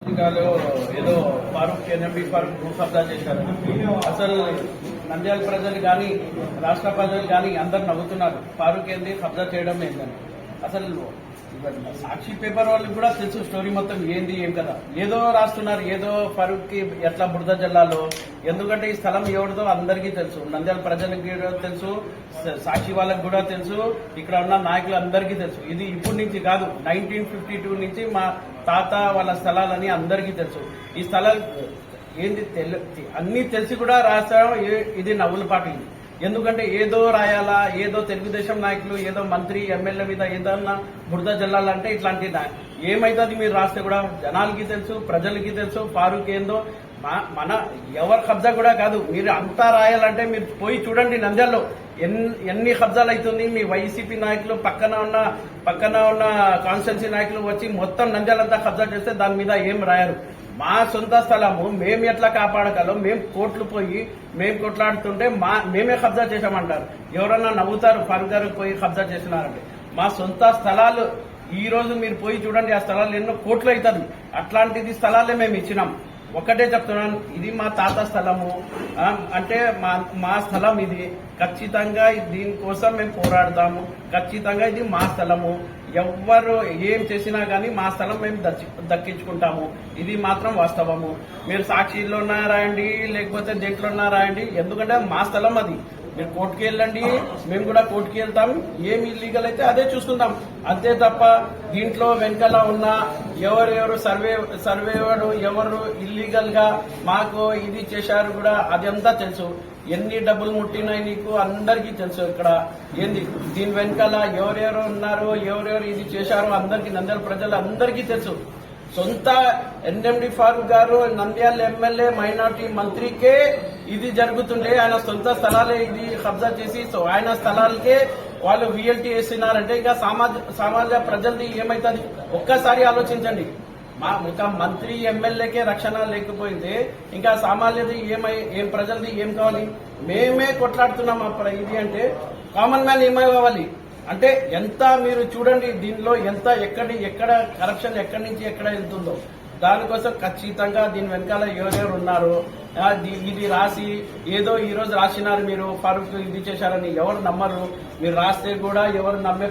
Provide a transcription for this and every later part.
తెలంగాణలో ఏదో ఫారూక్ ఎన్ఎండి ఫారూక్ భూ కబ్జా చేశారు. అసలు నంద్యాల ప్రజలు కానీ రాష్ట్ర ప్రజలు కానీ అందరు నవ్వుతున్నారు. ఫారూక్ ఏంది కబ్జా చేయడం ఏందని. అసలు సాక్షి పేపర్ వాళ్ళకి కూడా తెలుసు స్టోరీ మొత్తం ఏంది ఏం కదా. ఏదో రాస్తున్నారు, ఏదో ఫారూక్ కి ఎట్లా బురద జల్లాలో. ఎందుకంటే ఈ స్థలం ఎవరిదో అందరికీ తెలుసు, నంద్యాల ప్రజలకి తెలుసు, సాక్షి వాళ్ళకి కూడా తెలుసు, ఇక్కడ ఉన్న నాయకులు అందరికీ తెలుసు. ఇది ఇప్పటి నుంచి కాదు, 1952 నుంచి మా తాత వాళ్ళ స్థలాలని అందరికీ తెలుసు. ఈ స్థలాలు ఏంది అన్ని తెలిసి కూడా రాస్తాం. ఇది నవ్వుల పాటు. ఎందుకంటే ఏదో రాయాలా, ఏదో తెలుగుదేశం నాయకులు, ఏదో మంత్రి ఎమ్మెల్యే మీద ఏదన్నా బురద జల్లాలంటే ఇట్లాంటి ఏమైతుంది మీరు రాస్తే కూడా జనాలకి తెలుసు, ప్రజలకి తెలుసు. ఫారూక్ ఏందో మన ఎవరి కబ్జా కూడా కాదు. మీరు అంతా రాయాలంటే మీరు పోయి చూడండి నంద్యాలలో ఎన్ని కబ్జాలు అవుతుంది. మీ వైసీపీ నాయకులు పక్కన ఉన్న కాన్స్టిట్యున్సీ నాయకులు వచ్చి మొత్తం నంద్యాలంతా కబ్జా చేస్తే దాని మీద ఏం రాయరు. మా సొంత స్థలము మేము ఎట్లా కాపాడగలం, మేము కోర్టులు పోయి మేము కొట్లాడుతుంటే మేమే కబ్జా చేశామంటారు. ఎవరన్నా నవ్వుతారు ఫారూక్ గారు పోయి కబ్జా చేసినారంటే. మా సొంత స్థలాలు ఈ రోజు మీరు పోయి చూడండి, ఆ స్థలాలు ఎన్నో కోట్లు అవుతుంది. అట్లాంటిది స్థలాలే మేము ఇచ్చినాం. ఒకటే చెప్తున్నాను, ఇది మా తాత స్థలము, అంటే మా స్థలం ఇది. ఖచ్చితంగా దీనికోసం మేము పోరాడతాము. ఖచ్చితంగా ఇది మా స్థలము. ఎవ్వరు ఏం చేసినా గానీ మా స్థలం మేము దక్కించుకుంటాము. ఇది మాత్రం వాస్తవము. మీరు సాక్షిలో రాయండి, లేకపోతే దేంట్లో రాయండి. ఎందుకంటే మా స్థలం అది. మీరు కోర్టుకి వెళ్ళండి, మేము కూడా కోర్టుకి వెళ్తాం. ఏమి ఇల్లీగల్ అయితే అదే చూసుకుందాం. అంతే తప్ప దీంట్లో వెనకాల ఉన్న ఎవరెవరు సర్వేవరు ఎవరు ఇల్లీగల్ గా మాకు ఇది చేశారు కూడా అదంతా తెలుసు. ఎన్ని డబ్బులు ముట్టినాయి నీకు అందరికీ తెలుసు. ఇక్కడ ఏంది దీని వెనకాల ఎవరెవరు ఉన్నారు, ఎవరెవరు ఇది చేశారో అందరికీ, నంద్యాల ప్రజలు అందరికీ తెలుసు. సొంత ఎన్ఎండి ఫారూక్ గారు నంద్యాల ఎమ్మెల్యే మైనార్టీ మంత్రికే ఇది జరుగుతుండే, ఆయన సొంత స్థలాలే ఇది కబ్జా చేసి ఆయన స్థలాలకే వాళ్ళు విఎల్టీ వేస్తున్నారంటే ఇంకా సమాజ ప్రజలది ఏమైతుంది ఒక్కసారి ఆలోచించండి. ఒక మంత్రి ఎమ్మెల్యేకే రక్షణ లేకపోయింది, ఇంకా సామాన్యది ఏం ప్రజలది ఏం కావాలి? మేమే కొట్లాడుతున్నాం ఇది అంటే కామన్ మ్యాన్ ఏమై కావాలి అంటే ఎంత మీరు చూడండి దీనిలో ఎంత ఎక్కడ కరప్షన్ ఎక్కడి నుంచి ఎక్కడ వెళ్తుందో. దానికోసం ఖచ్చితంగా దీని వెనకాల ఎవరెవరు ఉన్నారు, ఇది రాసి ఏదో ఈ రోజు రాసినారు మీరు ఫారూక్ ఇది చేశారని ఎవరు నమ్మరు. మీరు రాస్తే కూడా ఎవరు నమ్మే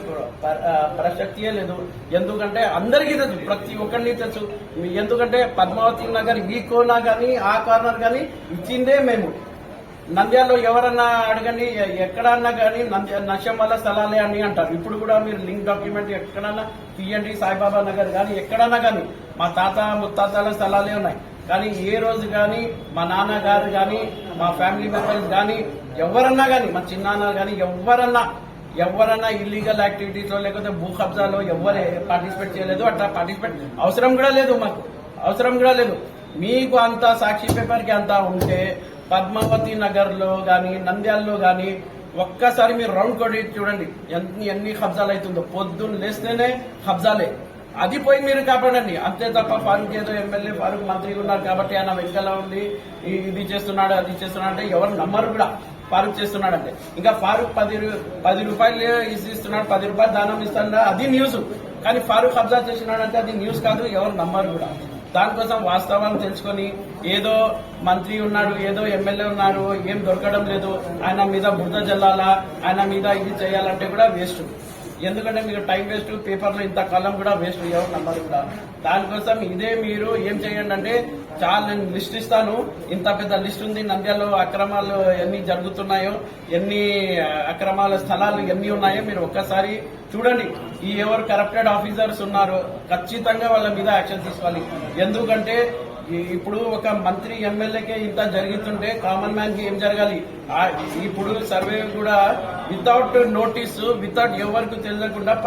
ప్రసక్తియే లేదు. ఎందుకంటే అందరికీ తెలుసు, ప్రతి ఒక్కరిని తెలుసు. ఎందుకంటే పద్మావతి నగర్ ఈ కోనా కానీ ఆ కార్నర్ కానీ ఇచ్చిందే మేము. నంద్యాలలో ఎవరన్నా అడగండి, ఎక్కడన్నా కానీ నష్టం వల్ల స్థలాలే అని అంటారు. ఇప్పుడు కూడా మీరు లింక్ డాక్యుమెంట్ ఎక్కడన్నా తీయండి, సాయిబాబా నగర్ కానీ ఎక్కడన్నా కానీ మా తాత ముత్తాతల స్థలాలే ఉన్నాయి. కానీ ఏ రోజు కానీ మా నాన్నగారు కానీ మా ఫ్యామిలీ మెంబర్స్ కానీ ఎవరన్నా కానీ మా చిన్నాన్న కానీ ఎవరన్నా ఇల్లీగల్ యాక్టివిటీస్ లో లేకపోతే భూ కబ్జాలో ఎవరు పార్టిసిపేట్ చేయలేదు. అట్లా పార్టిసిపేట్ అవసరం కూడా లేదు, మాకు అవసరం కూడా లేదు. మీకు అంత సాక్షి పేపర్ కి అంతా ఉంటే పద్మావతి నగర్ లో గాని నంద్యాలలో గాని ఒక్కసారి మీరు రౌండ్ కొట్టి చూడండి ఎన్ని కబ్జాలు అవుతుందో. పొద్దున్న లేస్తేనే కబ్జాలే. అది పోయి మీరు కాపాడండి. అంతే తప్ప ఫారూక్ ఏదో ఎమ్మెల్యే ఫారూక్ మంత్రి ఉన్నారు కాబట్టి ఆయన వెనకాల ఉండి ఇది చేస్తున్నాడు అది చేస్తున్నాడు అంటే ఎవరు నమ్మరు కూడా. ఫారూక్ చేస్తున్నాడంటే ఇంకా ఫారూక్ 10 రూపాయలు ఇస్తున్నాడు, 10 రూపాయలు దానం ఇస్తాడు, అది న్యూస్. కానీ ఫారూక్ కబ్జా చేసినాడంటే అది న్యూస్ కాదు, ఎవరు నమ్మరు కూడా. దానికోసం వాస్తవాన్ని తెలుసుకొని ఏదో మంత్రి ఉన్నాడు, ఏదో ఎమ్మెల్యే ఉన్నారు, ఏం దొరకడం లేదు, ఆయన మీద బురద జల్లాలా, ఆయన మీద ఇది చేయాలంటే కూడా వేస్ట్. ఎందుకంటే మీకు టైం వేస్ట్, పేపర్లో ఇంత కాలం కూడా వేస్ట్, ఎవరు నమ్మరు కూడా. దానికోసం ఇదే మీరు ఏం చేయండి అంటే చాలా నేను లిస్ట్ ఇస్తాను. ఇంత పెద్ద లిస్ట్ ఉంది. నంద్యాలలో అక్రమాలు ఎన్ని జరుగుతున్నాయో, ఎన్ని అక్రమాల స్థలాలు ఎన్ని ఉన్నాయో మీరు ఒక్కసారి చూడండి. ఈ ఎవరు కరప్టెడ్ ఆఫీసర్స్ ఉన్నారో ఖచ్చితంగా వాళ్ళ మీద యాక్షన్ తీసుకోవాలి. ఎందుకంటే ఇప్పుడు ఒక మంత్రి ఎమ్మెల్యేకే ఇంత జరుగుతుంటే కామన్ మ్యాన్ కి ఏం జరగాలి? ఇప్పుడు సర్వే కూడా వితౌట్ నోటీసు, వితౌట్ ఎవరికి తెలియకుండా